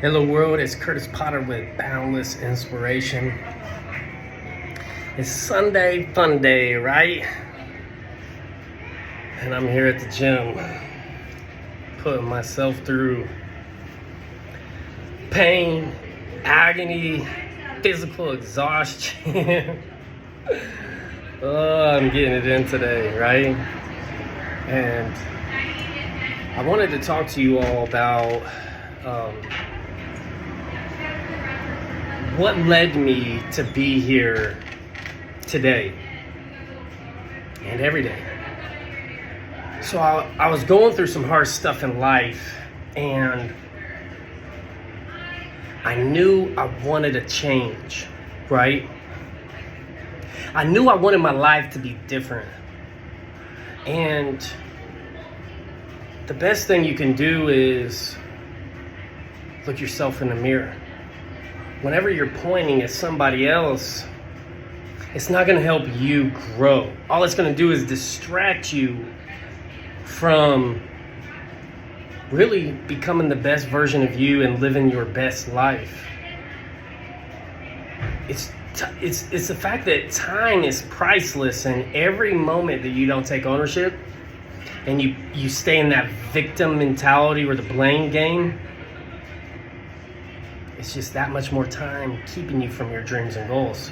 Hello world, it's Curtis Potter with Boundless Inspiration. It's Sunday fun day, right? And I'm here at the gym, putting myself through pain, agony, physical exhaustion. I'm getting it in today, right? And I wanted to talk to you all about what led me to be here today and every day. So I was going through some hard stuff in life, and I knew I wanted a change, right? I knew I wanted my life to be different. And the best thing you can do is look yourself in the mirror. Whenever you're pointing at somebody else, it's not going to help you grow. All it's going to do is distract you from really becoming the best version of you and living your best life. It's the fact that time is priceless, and every moment that you don't take ownership and you stay in that victim mentality or the blame game, it's just that much more time keeping you from your dreams and goals.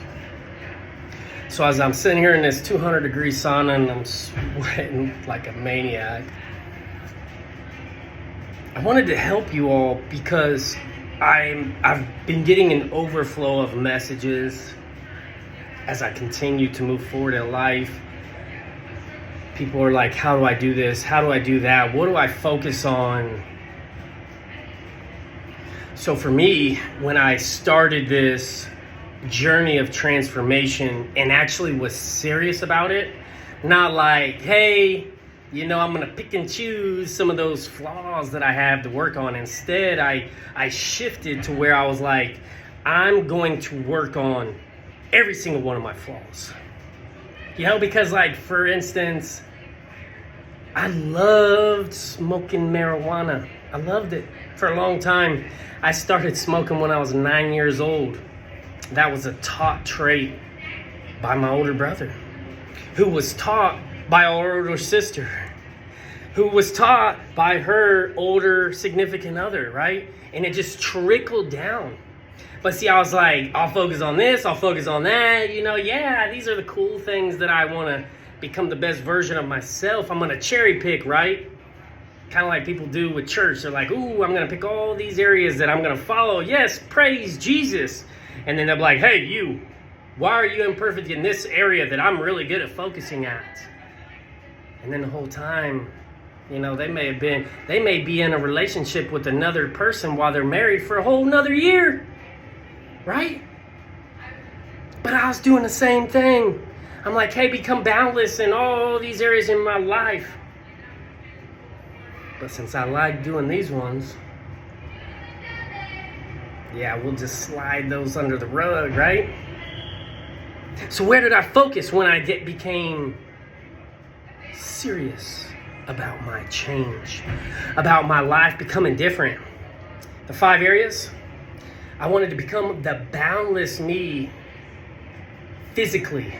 So as I'm sitting here in this 200-degree sauna and I'm sweating like a maniac, I wanted to help you all because I've been getting an overflow of messages as I continue to move forward in life. People are like, how do I do this? How do I do that? What do I focus on? So for me, when I started this journey of transformation and actually was serious about it, not like, hey, I'm going to pick and choose some of those flaws that I have to work on. Instead, I shifted to where I was like, I'm going to work on every single one of my flaws. Because like, for instance, I loved smoking marijuana. I loved it for a long time. I started smoking when I was 9 years old. That was a taught trait by my older brother, who was taught by our older sister, who was taught by her older significant other, right? And it just trickled down. But see, I was like, I'll focus on this, I'll focus on that. These are the cool things that I want to become the best version of myself. I'm going to cherry pick, right? Kind of like people do with church. They're like, ooh, I'm going to pick all these areas that I'm going to follow. Yes, praise Jesus. And then they're like, hey, you, why are you imperfect in this area that I'm really good at focusing at? And then the whole time, they may be in a relationship with another person while they're married for a whole nother year, right? But I was doing the same thing. I'm like, hey, become boundless in all these areas in my life. But since I like doing these ones, we'll just slide those under the rug, right? So where did I focus when I became serious about my change, about my life becoming different? The 5 areas. I wanted to become the boundless me, physically,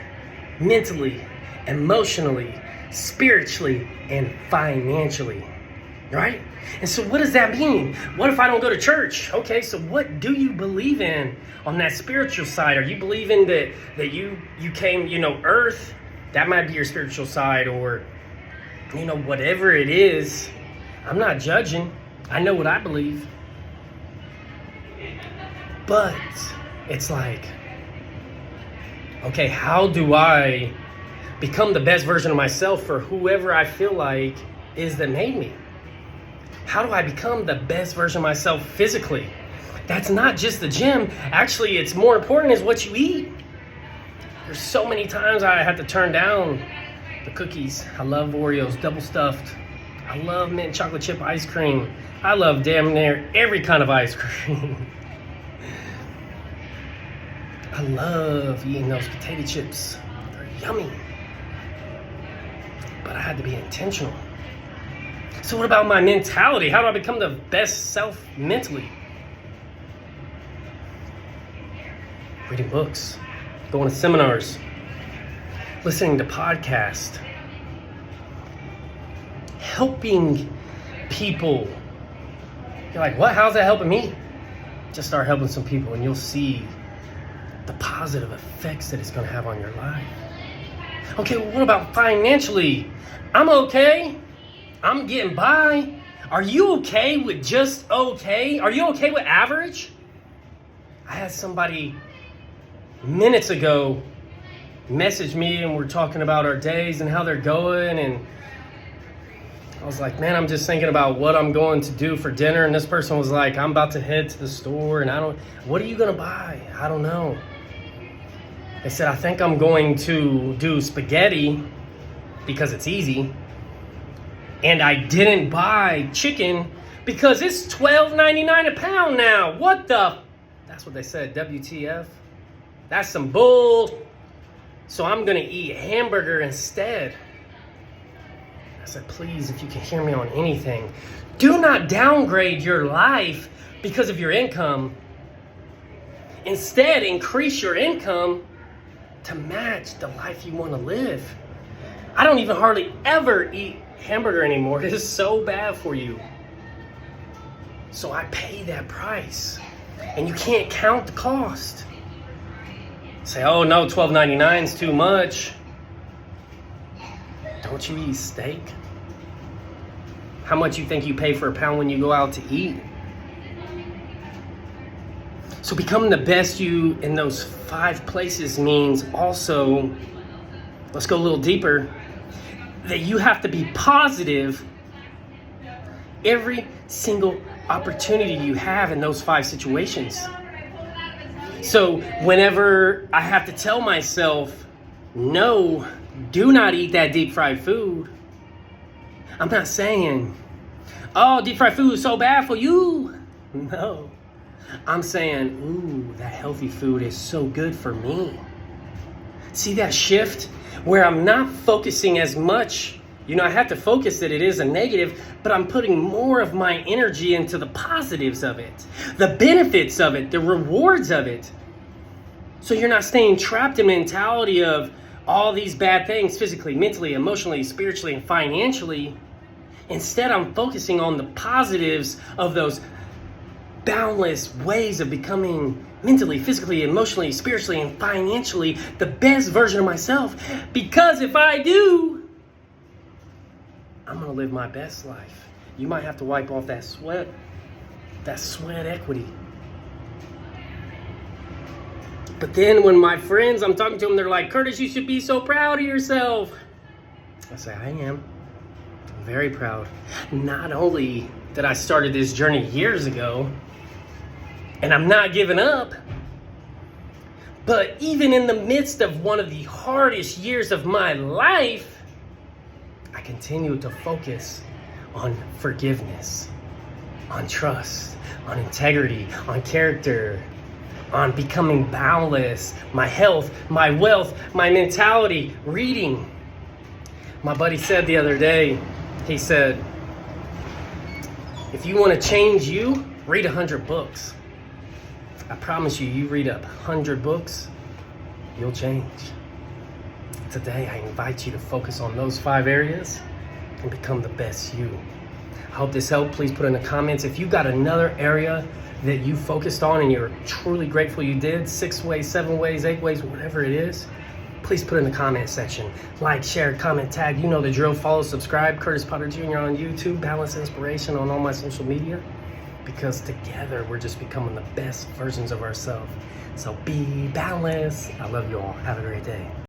mentally, emotionally, spiritually, and financially. Right? And so what does that mean? What if I don't go to church? Okay, so what do you believe in on that spiritual side? Are you believing that you came, earth? That might be your spiritual side, or, whatever it is. I'm not judging. I know what I believe. But it's like, okay, how do I become the best version of myself for whoever I feel like is that made me? How do I become the best version of myself physically? That's not just the gym. Actually, it's more important is what you eat. There's so many times I have to turn down the cookies. I love Oreos, double stuffed. I love mint chocolate chip ice cream. I love damn near every kind of ice cream. I love eating those potato chips. They're yummy. But I had to be intentional. So what about my mentality? How do I become the best self mentally? reading books, going to seminars, listening to podcasts, helping people. You're like, what? How's that helping me? Just start helping some people and you'll see the positive effects that it's going to have on your life. Okay, well, what about financially? I'm okay. I'm getting by. Are you okay with just okay? Are you okay with average? I had somebody minutes ago message me and we're talking about our days and how they're going, and I was like, man, I'm just thinking about what I'm going to do for dinner, and this person was like, I'm about to head to the store and what are you going to buy? I don't know. They said, I think I'm going to do spaghetti because it's easy. And I didn't buy chicken because it's $12.99 a pound now. What the? That's what they said, WTF. That's some bull. So I'm going to eat hamburger instead. I said, please, if you can hear me on anything, do not downgrade your life because of your income. Instead, increase your income to match the life you want to live. I don't even hardly ever eat hamburger anymore. It is so bad for you. So I pay that price. And you can't count the cost. Say, oh no, $12.99 is too much. Don't you eat steak? How much you think you pay for a pound when you go out to eat? So becoming the best you in those 5 places means also, let's go a little deeper, that you have to be positive every single opportunity you have in those 5 situations. So whenever I have to tell myself, no, do not eat that deep fried food, I'm not saying, oh, deep fried food is so bad for you. No. I'm saying, ooh, that healthy food is so good for me. See that shift where I'm not focusing as much. I have to focus that it is a negative, but I'm putting more of my energy into the positives of it, the benefits of it, the rewards of it. So you're not staying trapped in mentality of all these bad things physically, mentally, emotionally, spiritually, and financially. Instead, I'm focusing on the positives of those boundless ways of becoming mentally, physically, emotionally, spiritually, and financially the best version of myself. Because if I do, I'm going to live my best life. You might have to wipe off that sweat equity. But then when my friends, I'm talking to them, they're like, Curtis, you should be so proud of yourself. I say, I am. I'm very proud. Not only that I started this journey years ago, and I'm not giving up, but even in the midst of one of the hardest years of my life, I continue to focus on forgiveness, on trust, on integrity, on character, on becoming boundless, my health, my wealth, my mentality, reading. My buddy said the other day, he said, if you want to change you, read 100 books. I promise you, you read 100 books, you'll change. Today, I invite you to focus on those 5 areas and become the best you. I hope this helped. Please put in the comments if you got another area that you focused on and you're truly grateful you did, 6 ways, 7 ways, 8 ways, whatever it is. Please put in the comment section. Like, share, comment, tag. You know the drill. Follow, subscribe. Curtis Potter Jr. on YouTube. Balance Inspiration on all my social media. Because together, we're just becoming the best versions of ourselves. So be balanced. I love you all. Have a great day.